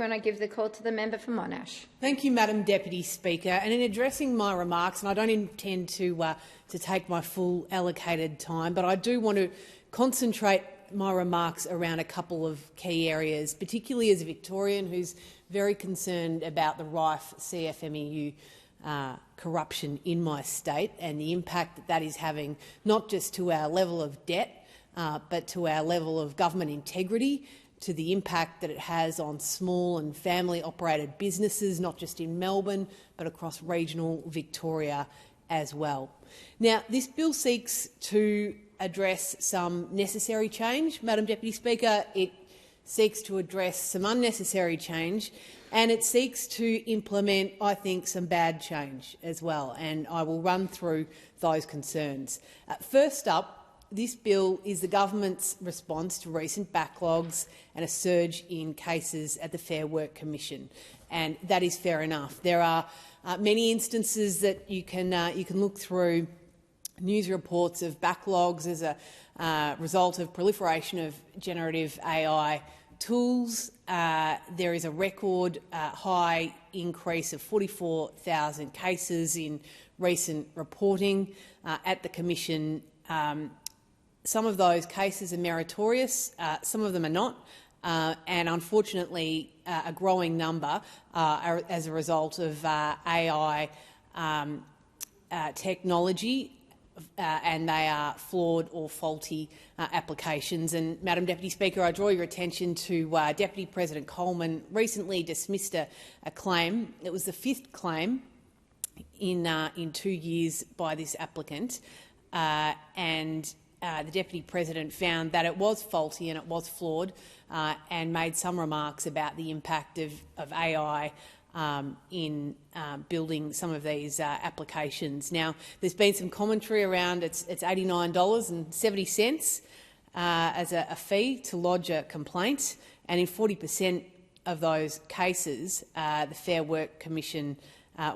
When I give the call to the member for Monash. Thank you, Madam Deputy Speaker. And in addressing my remarks, and I don't intend to take my full allocated time, but I do want to concentrate my remarks around a couple of key areas, particularly as a Victorian who's very concerned about the rife CFMEU corruption in my state and the impact that that is having not just to our level of debt, but to our level of government integrity, to the impact that it has on small and family-operated businesses, not just in Melbourne, but across regional Victoria as well. Now, this bill seeks to address some necessary change. Madam Deputy Speaker, it seeks to address some unnecessary change, and it seeks to implement, I think, some bad change as well, and I will run through those concerns. First up, this bill is the government's response to recent backlogs and a surge in cases at the Fair Work Commission, and that is fair enough. There are many instances that you can look through news reports of backlogs as a result of proliferation of generative AI tools. There is a record high increase of 44,000 cases in recent reporting at the Commission. Some of those cases are meritorious, some of them are not, and unfortunately a growing number are as a result of AI technology, and they are flawed or faulty applications. And, Madam Deputy Speaker, I draw your attention to Deputy President Coleman recently dismissed a claim. It was the fifth claim in 2 years by this applicant, and the Deputy President found that it was faulty and it was flawed, and made some remarks about the impact of AI in building some of these applications. Now, there's been some commentary around it's $89.70 as a fee to lodge a complaint, and in 40% of those cases, the Fair Work Commission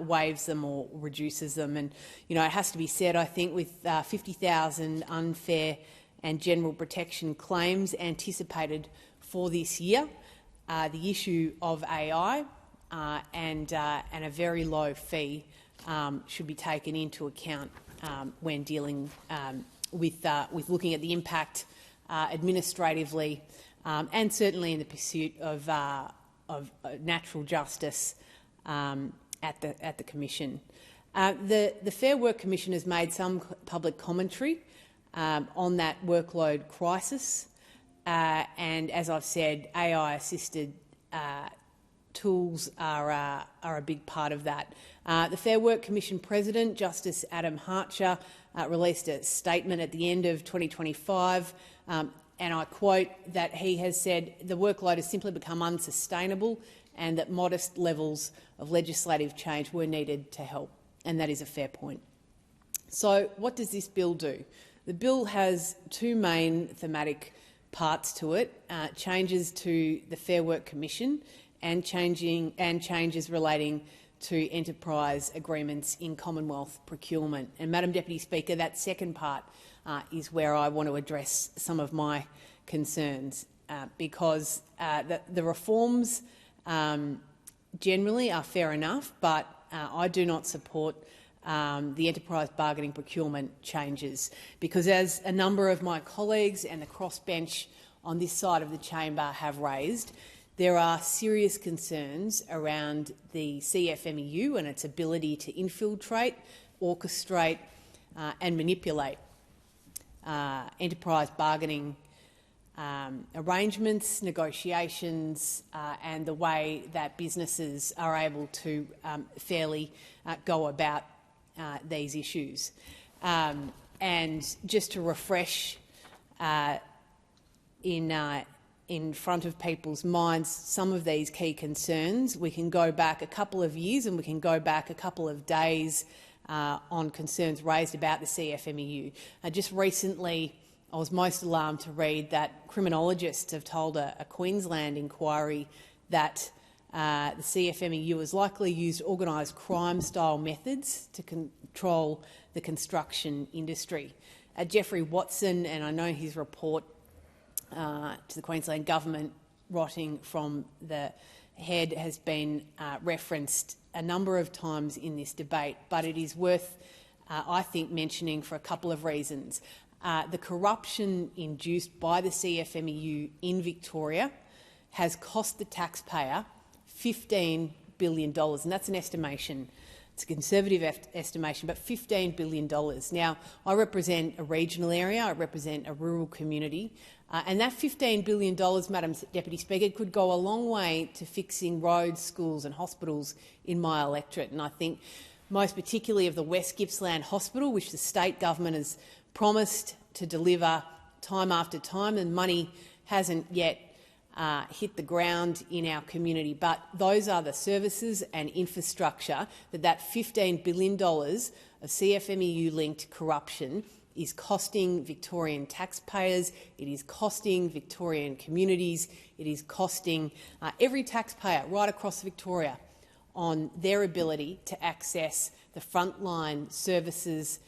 waives them or reduces them. And it has to be said, I think, with 50,000 unfair and general protection claims anticipated for this year, the issue of AI and a very low fee should be taken into account when dealing with looking at the impact administratively and certainly in the pursuit of natural justice at the Commission. The Fair Work Commission has made some public commentary on that workload crisis, and as I've said, AI-assisted tools are a big part of that. The Fair Work Commission President, Justice Adam Harcher, released a statement at the end of 2025, and I quote that he has said the workload has simply become unsustainable and that modest levels of legislative change were needed to help, and that is a fair point. So what does this bill do? The bill has two main thematic parts to it, changes to the Fair Work Commission and changes relating to enterprise agreements in Commonwealth procurement. And, Madam Deputy Speaker, that second part is where I want to address some of my concerns, because the reforms generally are fair enough, but I do not support the enterprise bargaining procurement changes, because as a number of my colleagues and the crossbench on this side of the chamber have raised, there are serious concerns around the CFMEU and its ability to infiltrate, orchestrate and manipulate enterprise bargaining arrangements, negotiations and the way that businesses are able to fairly go about these issues. And just to refresh in front of people's minds some of these key concerns, we can go back a couple of years and we can go back a couple of days on concerns raised about the CFMEU. Just recently, I was most alarmed to read that criminologists have told a Queensland inquiry that the CFMEU has likely used organised crime-style methods to control the construction industry. Jeffrey Watson, and I know his report to the Queensland Government rotting from the head has been referenced a number of times in this debate, but it is worth, I think, mentioning for a couple of reasons. The corruption induced by the CFMEU in Victoria has cost the taxpayer $15 billion, and that's an estimation. It's a conservative estimation, but $15 billion. Now, I represent a regional area, I represent a rural community, and that $15 billion, Madam Deputy Speaker, could go a long way to fixing roads, schools and hospitals in my electorate. And I think most particularly of the West Gippsland Hospital, which the state government has promised to deliver time after time, and money hasn't yet hit the ground in our community. But those are the services and infrastructure that $15 billion of CFMEU-linked corruption is costing Victorian taxpayers, it is costing Victorian communities, it is costing every taxpayer right across Victoria on their ability to access the frontline services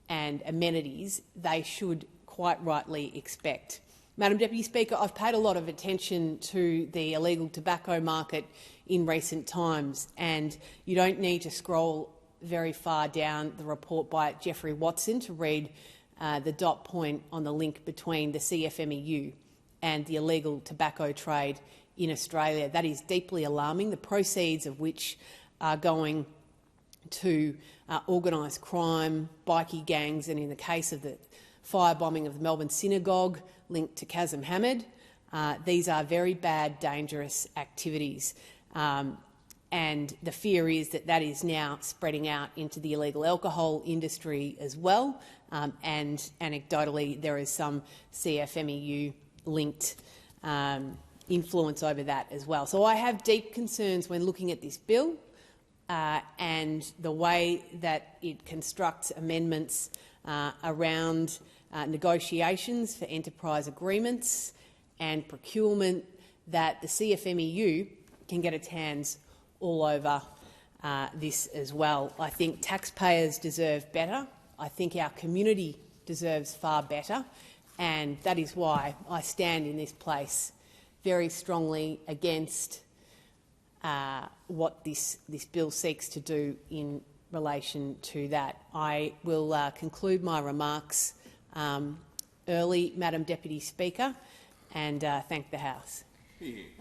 and amenities they should quite rightly expect. Madam Deputy Speaker, I've paid a lot of attention to the illegal tobacco market in recent times, and you don't need to scroll very far down the report by Geoffrey Watson to read the dot point on the link between the CFMEU and the illegal tobacco trade in Australia. That is deeply alarming, the proceeds of which are going to organised crime, bikie gangs, and in the case of the firebombing of the Melbourne synagogue linked to Kazim Hamid, these are very bad, dangerous activities. And the fear is that that is now spreading out into the illegal alcohol industry as well, and anecdotally there is some CFMEU-linked influence over that as well. So I have deep concerns when looking at this bill and the way that it constructs amendments around negotiations for enterprise agreements and procurement, that the CFMEU can get its hands all over this as well. I think taxpayers deserve better. I think our community deserves far better, and that is why I stand in this place very strongly against what this bill seeks to do in relation to that. I will conclude my remarks early, Madam Deputy Speaker, and thank the House.